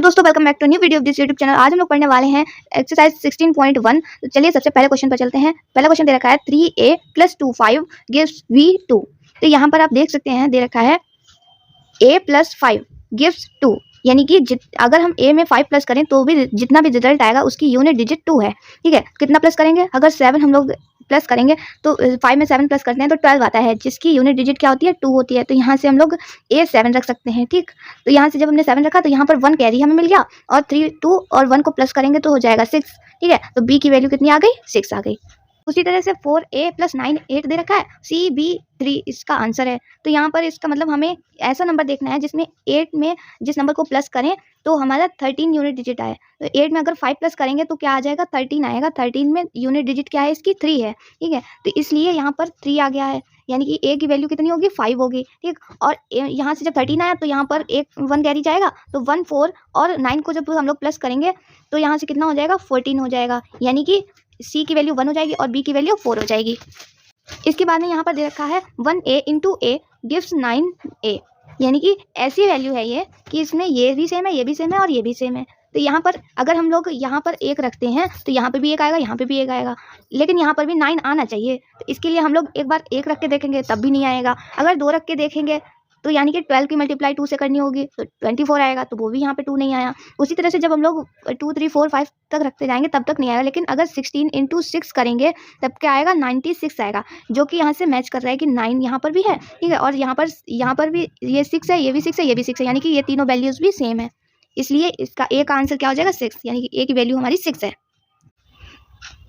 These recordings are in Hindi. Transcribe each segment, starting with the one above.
दोस्तों welcome back to new video of this YouTube channel. आज हम लोग पढ़ने वाले हैं एक्सरसाइज 16.1। तो चलिए सबसे पहले क्वेश्चन पर चलते हैं। पहला क्वेश्चन दे रखा है 3a + 2 5 gives v2। तो यहाँ पर आप देख सकते हैं दे रखा है a + 5 gives 2, यानी कि अगर हम a में 5 प्लस करें तो भी जितना भी रिजल्ट आएगा उसकी यूनिट डिजिट 2 है। ठीक है, कितना प्लस करेंगे? अगर 7 हम लोग प्लस करेंगे तो 5 में 7 प्लस करते हैं तो 12 आता है, जिसकी यूनिट डिजिट क्या होती है? 2 होती है। तो यहाँ से हम लोग a 7 रख सकते हैं। ठीक, तो यहाँ से जब हमने 7 रखा तो यहाँ पर 1 कैरी हमें मिल गया और 3 2 और 1 को प्लस करेंगे तो हो जाएगा 6। ठीक है, तो b की वैल्यू कितनी आ गई? 6 आ गई। उसी तरह से 4a + 9 8 दे रखा है, c b 3 इसका आंसर है। तो यहाँ पर इसका मतलब हमें ऐसा नंबर देखना है जिसमें 8 में जिस नंबर को प्लस करें तो हमारा 13 यूनिट डिजिट आए। तो 8 में अगर 5 प्लस करेंगे तो क्या आ जाएगा? 13 आएगा। 13 में यूनिट डिजिट क्या है? इसकी 3 है। ठीक है, तो इसलिए यहाँ पर 3 आ गया है, यानी कि a की वैल्यू कितनी होगी? 5 होगी। ठीक, और यहाँ से जब 13 आया तो यहाँ पर 1 कैरी जाएगा तो 1 4 और 9 को जब हम लोग प्लस करेंगे तो यहाँ से कितना हो जाएगा? 14 हो जाएगा, यानी कि c की वैल्यू 1 हो जाएगी और b की वैल्यू 4 हो जाएगी। इसके बाद में यहाँ पर दे रखा है 1a × a gives 9a, यानी कि ऐसी वैल्यू है ये कि इसमें ये भी सेम है, ये भी सेम है और ये भी सेम है। तो यहाँ पर अगर हम लोग यहाँ पर 1 रखते हैं तो यहाँ पे भी 1 आएगा, यहाँ पे भी 1 आएगा, लेकिन यहाँ पर भी 9 आना चाहिए। तो इसके लिए हम लोग एक बार 1 रख के देखेंगे तब भी नहीं आएगा। अगर 2 रख के देखेंगे तो यानी कि 12 की मल्टीप्लाई 2 से करनी होगी तो 24 आएगा, तो वो भी यहाँ पे 2 नहीं आया। उसी तरह से जब हम लोग 2 3 4 5 तक रखते जाएंगे तब तक नहीं आएगा, लेकिन अगर 16 × 6 करेंगे तब क्या आएगा? 96 आएगा, जो कि यहाँ से मैच कर रहा है कि 9 यहाँ पर भी है। ठीक है, और यहाँ पर भी ये 6 है, ये भी 6 है, ये भी 6 है, यानी कि ये तीनों वैल्यूज भी सेम है। इसलिए इसका ए का आंसर क्या हो जाएगा? 6, यानी कि ए की वैल्यू हमारी 6 है।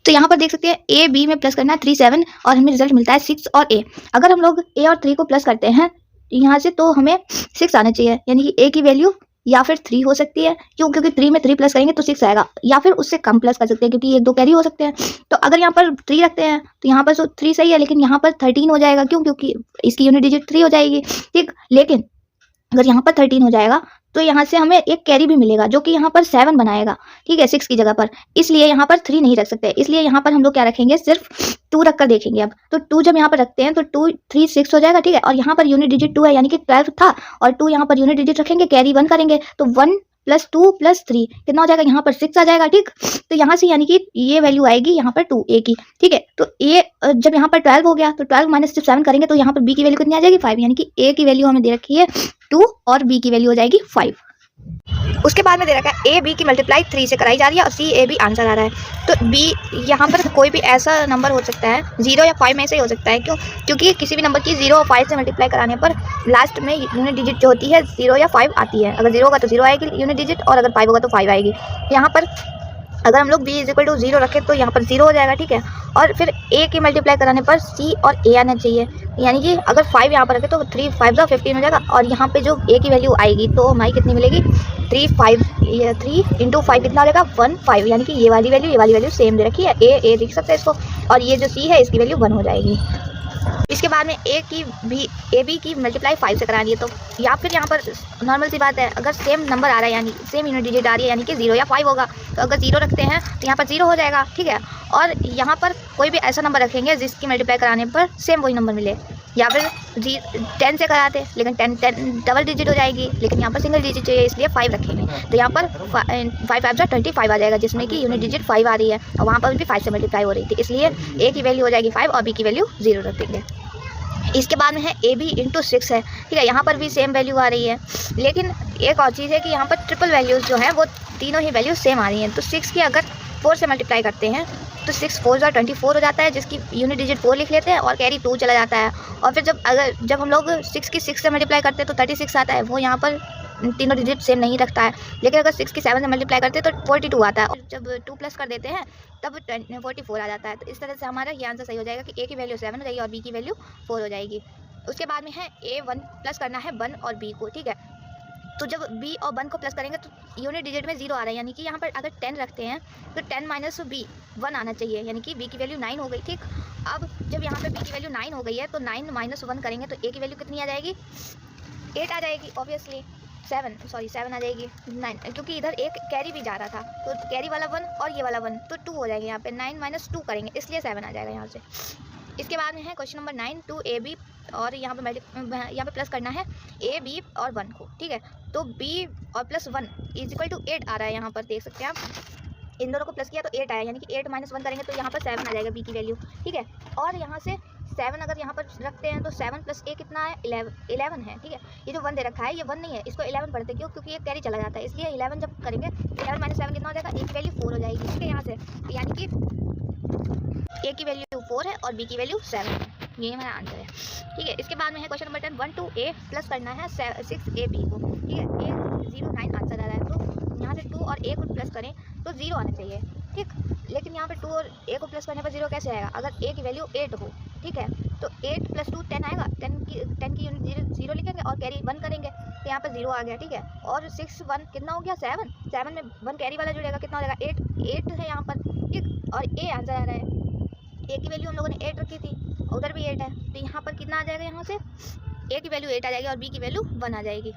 तो यहाँ पर देख सकते हैं a b में प्लस करना है 3 7 और हमें रिजल्ट मिलता है 6 और a। अगर हम लोग a और 3 को प्लस करते हैं यहाँ से तो हमें 6 आना चाहिए, यानी कि a की वैल्यू या फिर 3 हो सकती है, क्यों? क्योंकि 3 में 3 प्लस करेंगे तो 6 आएगा, या फिर उससे कम प्लस कर सकते हैं क्योंकि 1 2 कैरी हो सकते हैं। तो अगर यहाँ पर 3 रखते हैं तो यहाँ पर तो 3 सही है, लेकिन यहाँ पर 13 हो जाएगा, क्यों? क्योंकि इसकी यूनिट डिजिट 3 हो जाएगी। ठीक, लेकिन अगर यहाँ पर 13 हो जाएगा तो यहाँ से हमें एक कैरी भी मिलेगा जो कि यहाँ पर 7 बनाएगा। ठीक है, 6 की जगह पर, इसलिए यहाँ पर 3 नहीं रख सकते। इसलिए यहाँ पर हम लोग क्या रखेंगे? सिर्फ 2 रख कर देखेंगे। अब तो 2 जब यहाँ पर रखते हैं तो 2 3 6 हो जाएगा। ठीक है, और यहाँ पर यूनिट डिजिट 2 है, यानी कि 12 था, और 2 यहाँ पर यूनिट डिजिट रखेंगे, कैरी 1 करेंगे तो 1 + 2 + 3 कितना हो जाएगा? यहाँ पर 6 आ जाएगा। ठीक, तो यहाँ से यानी कि ये वैल्यू आएगी यहाँ पर 2 a की। ठीक है, तो a जब यहाँ पर 12 हो गया तो 12 - 7 करेंगे तो यहाँ पर b की वैल्यू कितनी आ जाएगी? 5, यानी कि a की वैल्यू हमें दे रखी है 2 और b की वैल्यू हो जाएगी 5। उसके बाद में दे रखा है a b की मल्टीप्लाई 3 से कराई जा रही है और c a b आंसर आ रहा है। तो b यहाँ पर कोई भी ऐसा नंबर हो सकता है, 0 या 5 में से ही हो सकता है। क्यों? क्योंकि किसी भी नंबर की 0 और 5 से मल्टीप्लाई कराने पर लास्ट में यूनिट डिजिट जो होती है 0 या 5 आती है। अगर 0 होगा तो 0 आएगी यूनिट डिजिट, और अगर 5 होगा तो 5 आएगी। यहाँ पर अगर हम लोग b = 0 रखें तो यहाँ पर 0 हो जाएगा। ठीक है, और फिर a की मल्टीप्लाई कराने पर c और a आना चाहिए, यानी कि अगर 5 यहाँ पर रखें तो 3 5 15 हो जाएगा, और यहाँ पे जो a की वैल्यू आएगी तो हमारी कितनी मिलेगी? 3 5 3 × 5 कितना हो जाएगा? 1 5, यानी कि ये वाली वैल्यू सेम दे रखी है। a लिख सकते हैं इसको, और ये जो c है इसकी वैल्यू 1 हो जाएगी। इसके बाद में a b की मल्टीप्लाई 5 से करानी है, तो या फिर यहाँ पर नॉर्मल सी बात है, अगर सेम नंबर आ रहा है यानी सेम यूनिट डिजिट आ रही है, यानी कि 0 या 5 होगा, तो अगर 0 रखते हैं तो यहाँ पर 0 हो जाएगा। ठीक है, और यहाँ पर कोई भी ऐसा नंबर रखेंगे जिसकी मल्टीप्लाई कराने पर सेम वही नंबर मिले, या फिर 10 से कराते लेकिन 10 डबल डिजिट हो जाएगी, लेकिन यहाँ पर सिंगल डिजिट चाहिए इसलिए 5 रखेंगे। तो यहाँ पर 5 5 25 आ जाएगा, जिसमें कि यूनिट डिजिट 5 आ रही है और वहाँ पर भी 5 से मल्टीप्लाई हो रही थी, इसलिए a की वैल्यू हो जाएगी 5 और b की वैल्यू 0 रख देंगे। इसके बाद में है a b × 6 है। ठीक है, यहाँ पर भी सेम वैल्यू आ रही है, लेकिन एक और चीज़ है कि यहाँ पर ट्रिपल वैल्यूज़ जो हैं वो तीनों ही वैल्यूज सेम आ रही हैं। तो 6 की अगर 4 से मल्टीप्लाई करते हैं तो 6 4 24 हो जाता है, जिसकी यूनिट डिजिट 4 लिख लेते हैं और कैरी 2 चला जाता है। और फिर जब हम लोग 6 की 6 से मल्टीप्लाई करते हैं तो 36 आता है, वो यहाँ पर तीनों डिजिट सेम नहीं रखता है। लेकिन अगर 6 की 7 से मल्टीप्लाई करते हैं तो 42 आता है, और जब 2 प्लस कर देते हैं तब 44 आ जाता है। तो इस तरह से हमारा ये आंसर सही हो जाएगा कि a की वैल्यू 7 हो जाएगी और b की वैल्यू 4 हो जाएगी। उसके बाद में है a1 प्लस करना है 1 और b को। ठीक है, तो जब b और 1 को प्लस करेंगे तो यूनिट डिजिट में 0 आ रहा है, यानी कि यहाँ पर अगर 10 रखते हैं तो 10 - b 1 आना चाहिए, यानी कि b की वैल्यू 9 हो गई। ठीक, अब जब यहाँ पे b की वैल्यू 9 हो गई है तो 9 - 1 करेंगे तो a की वैल्यू कितनी आ जाएगी? 8 आ जाएगी, ऑब्वियसली 7 आ जाएगी 9, क्योंकि इधर एक कैरी भी जा रहा था, तो कैरी वाला 1 और ये वाला 1 तो 2 हो जाएंगे। यहाँ पे 9 - 2 करेंगे इसलिए 7 आ जाएगा यहाँ से। इसके बाद में है क्वेश्चन नंबर 9 2ab और यहाँ पे प्लस करना है a b और 1 को, ठीक है। तो b और प्लस 1 इज इक्वल टू 8 आ रहा है, यहाँ पर देख सकते हैं आप। इन दोनों को प्लस किया तो 8 आया, यानी कि 8 माइनस 1 करेंगे तो यहाँ पर 7 आ जाएगा b की वैल्यू, ठीक है। और यहाँ से 7 अगर यहाँ पर रखते हैं तो 7 प्लस a कितना है 11 है, ठीक है। ये जो 1 दे रखा है ये 1 नहीं है, इसको 11 पढ़ते हैं, क्यों? क्योंकि ये कैरी चला जाता है, इसलिए 11 जब करेंगे 11 माइनस 7 कितना हो जाएगा, a की वैल्यू 4 हो जाएगी, ठीक है। यहाँ से यानी कि a की वैल्यू 4 है और b की वैल्यू 7 है, ये हमारा आंसर है, ठीक है। इसके बाद में है क्वेश्चन नंबर 10 1 2a प्लस करना है 6ab को, ठीक है। a 0 9 आंसर आ रहा है, तो यहाँ से 2 और a को प्लस करें तो 0 आना चाहिए, ठीक। लेकिन यहाँ पे 2 और a को प्लस करने पर 0 कैसे आएगा? अगर a की वैल्यू 8 हो, ठीक है, तो 8 प्लस 2 10 आएगा, 10 की यूनिट 0 लिखेंगे और कैरी 1 करेंगे तो यहाँ पर 0 आ गया, ठीक है। और 6 1 कितना हो गया 7 में 1 कैरी वाला जुड़ेगा, कितना हो जाएगा 8 है यहाँ पर, ठीक। और a आंसर आ रहा है, a की वैल्यू हम लोगों ने 8 रखी थी, उधर भी 8 है, तो यहाँ पर कितना आ जाएगा, यहाँ से a की वैल्यू 8 आ जाएगी और b की वैल्यू 1 आ जाएगी।